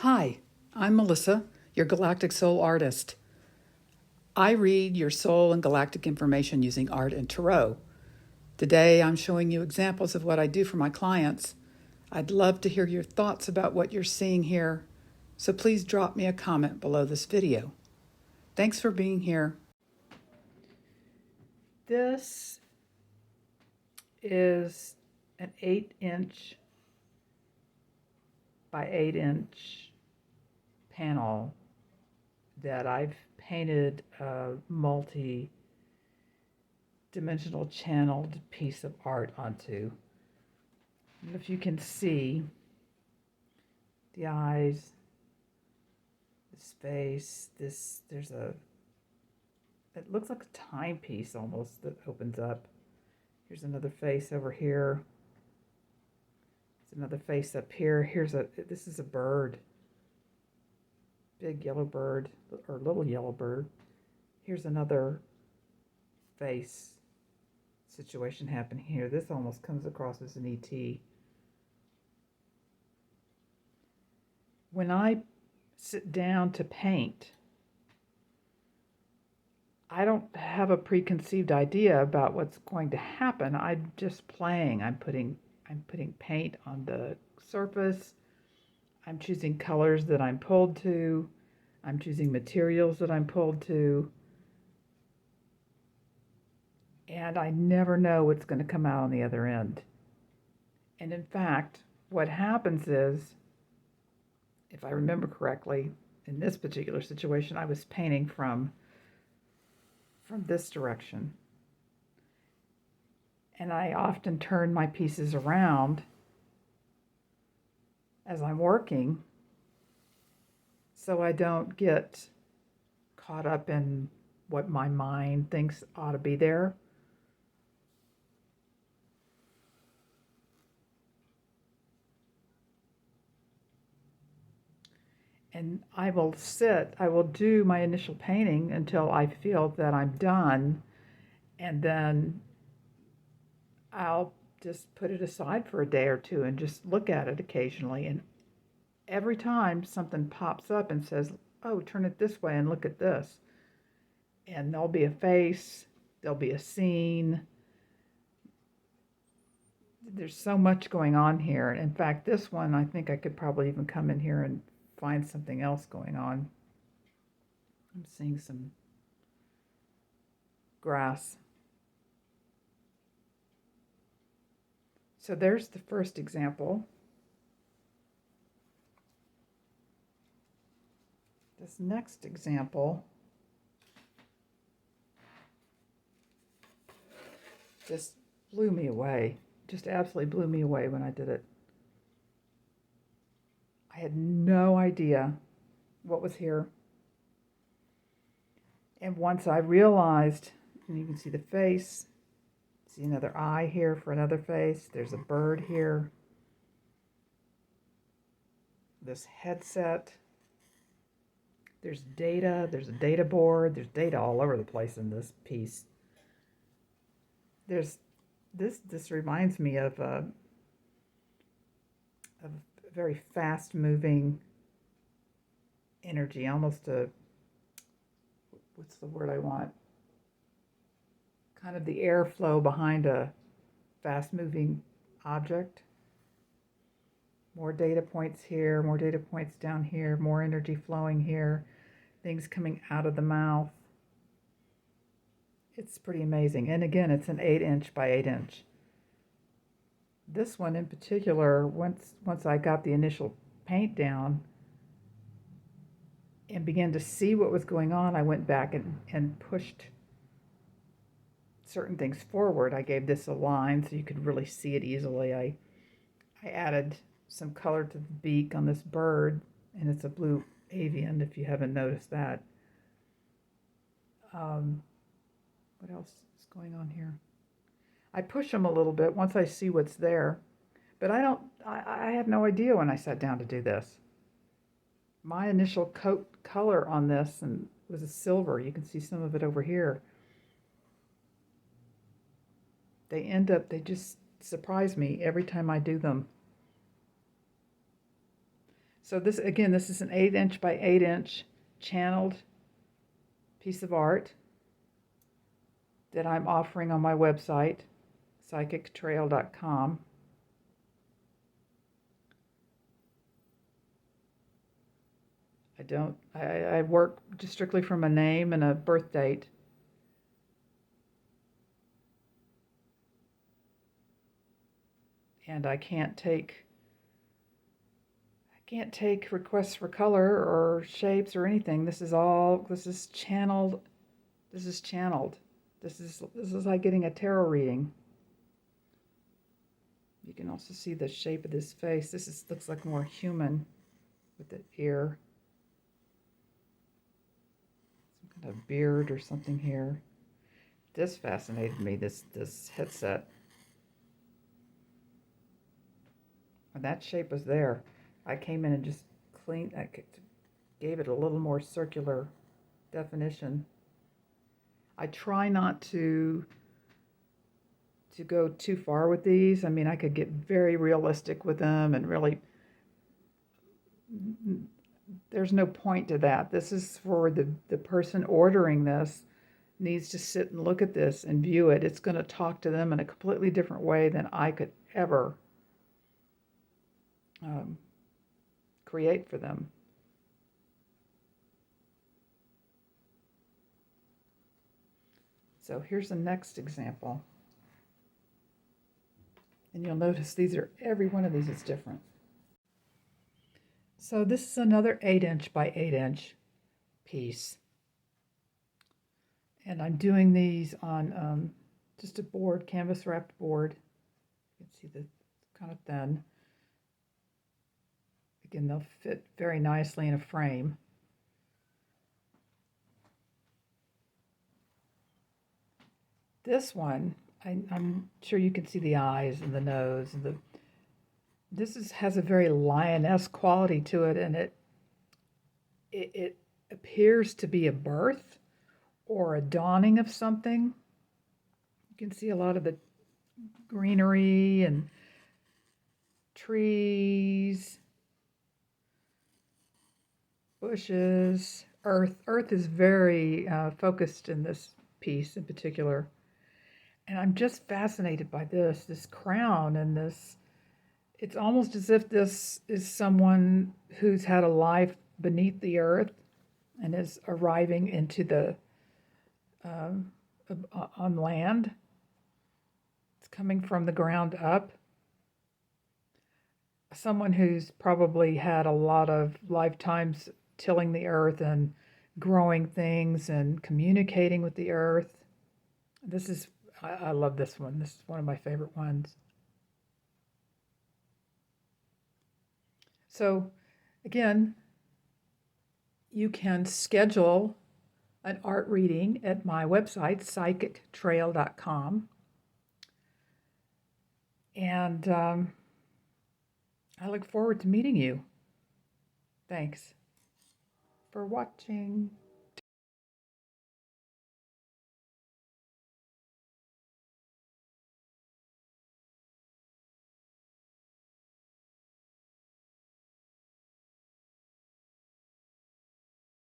Hi, I'm Melissa, your Galactic Soul artist. I read your soul and galactic information using art and tarot. Today, I'm showing you examples of what I do for my clients. I'd love to hear your thoughts about what you're seeing here, so please drop me a comment below this video. Thanks for being here. This is an 8-inch by 8-inch panel that I've painted a multi-dimensional channeled piece of art onto. And if you can see the eyes, this face, it looks like a timepiece almost that opens up. Here's another face over here. There's another face up here. This is a bird. Big yellow bird, or little yellow bird. Here's another face situation happening here. This almost comes across as an ET. When I sit down to paint, I don't have a preconceived idea about what's going to happen. I'm just playing. I'm putting paint on the surface. I'm choosing colors that I'm pulled to. I'm choosing materials that I'm pulled to. And I never know what's going to come out on the other end. And in fact, what happens is, if I remember correctly, in this particular situation, I was painting from this direction. And I often turn my pieces around as I'm working so I don't get caught up in what my mind thinks ought to be there. And I will do my initial painting until I feel that I'm done, and then I'll just put it aside for a day or two and just look at it occasionally. And every time something pops up and says, oh, turn it this way and look at this. And there'll be a face, there'll be a scene. There's so much going on here. In fact, this one, I think I could probably even come in here and find something else going on. I'm seeing some grass. So there's the first example. This next example just blew me away. Just absolutely blew me away when I did it. I had no idea what was here. And once I realized, and you can see the face, see another eye here for another face. There's a bird here. This headset. There's data. There's a data board. There's data all over the place in this piece. This reminds me of a very fast-moving energy, almost what's the word I want? Kind of the airflow behind a fast-moving object. More data points here, more data points down here, more energy flowing here, things coming out of the mouth. It's pretty amazing. And again, it's an 8-inch by 8-inch. This one in particular, once I got the initial paint down and began to see what was going on, I went back and pushed certain things forward. I gave this a line so you could really see it easily. I added some color to the beak on this bird, and it's a blue avian, if you haven't noticed that. What else is going on here? I push them a little bit once I see what's there, but I had no idea when I sat down to do this. My initial coat color on this was a silver. You can see some of it over here. They just surprise me every time I do them. So this, again, this is an 8" by 8" channeled piece of art that I'm offering on my website, psychictrail.com. I work just strictly from a name and a birth date. And I can't take requests for color or shapes or anything. This is channeled. This is channeled. This is like getting a tarot reading. You can also see the shape of this face. Looks like more human with the ear. Some kind of beard or something here. This fascinated me, this headset. When that shape was there, I came in and just gave it a little more circular definition. I try not to go too far with these. I mean, I could get very realistic with them and really, there's no point to that. This is for the person ordering this needs to sit and look at this and view it. It's going to talk to them in a completely different way than I could ever create for them. So here's the next example. And you'll notice every one of these is different. So this is another 8" by 8" piece. And I'm doing these on just a board, canvas wrapped board. You can see the kind of thin. Again, they'll fit very nicely in a frame. This one, I'm sure you can see the eyes and the nose and has a very lioness quality to it, and it appears to be a birth or a dawning of something. You can see a lot of the greenery and trees, bushes, earth. Earth is very focused in this piece in particular. And I'm just fascinated by this crown and this. It's almost as if this is someone who's had a life beneath the earth and is arriving into the on land. It's coming from the ground up. Someone who's probably had a lot of lifetimes tilling the earth and growing things and communicating with the earth. I love this one. This is one of my favorite ones. So again, you can schedule an art reading at my website, psychictrail.com. And I look forward to meeting you. Thanks for watching.